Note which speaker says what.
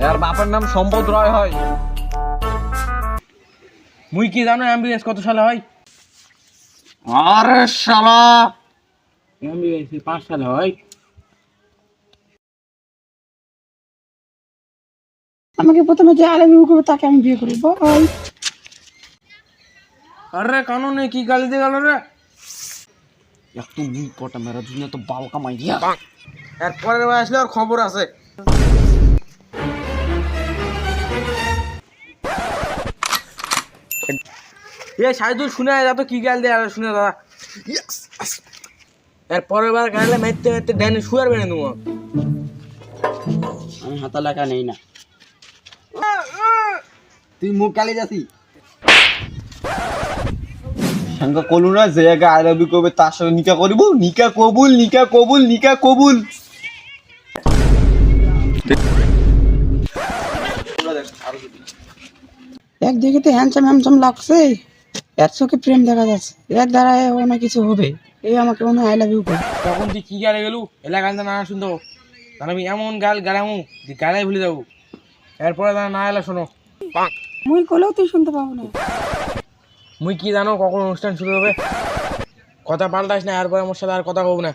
Speaker 1: আর বাপের নাম সম্পদ রয় হয়। মুই কি জানো এমবিবিএস কত সালে হয়?
Speaker 2: আরে শালা,
Speaker 1: এমবিবিএস 5 সালে হয়।
Speaker 3: আমাকে প্রথমে যে আলেমি করবে তাকে আমি বিয়ে করবো বল।
Speaker 1: আরে কানুনে কি গালি দিয়ে গেল রে? একটু মুই পটা মেরা দুনিয়া তো বাল কামাই দিয়া। এরপরের বার আসলে আর খবর আছে। এ সাইদুল শুনে যা তো কি গাল দিয়ে শুনে দাদা। এরপরের বার গালে মারতে মারতে ডাইনে শুয়ার বেনে দেবো।
Speaker 2: আমি হাতা লেখা নেই না। তুই মুখ কালি যাসি সঙ্গে কলু না যে আগে আই লাভ ইউ করবে তার সঙ্গে নিকা করিব। নিকা কবুল, নিকা কবুল, নিকা কবুল।
Speaker 3: একদিকে তো হ্যান্ডসাম হ্যান্ডসাম লাগছে, এর চোখে প্রেম দেখা যাচ্ছে, এর দ্বারা অনেক কিছু হবে। এই আমাকে মনে হয় আই লাভ ইউ করবে।
Speaker 1: তখন তুই কি গালে গেলু এলা গান না শুনতো, তাহলে আমি এমন গাল গালামু যে গালাই ভুলে যাবো। এরপরে না এলা শোনো,
Speaker 3: মুই কলেও তুই শুনতে পাবো না।
Speaker 1: মুই কি জানো কখন অনুষ্ঠান শুরু হবে? কথা পাল্টাস না, এরপরে আমার সাথে আর কথা কব না।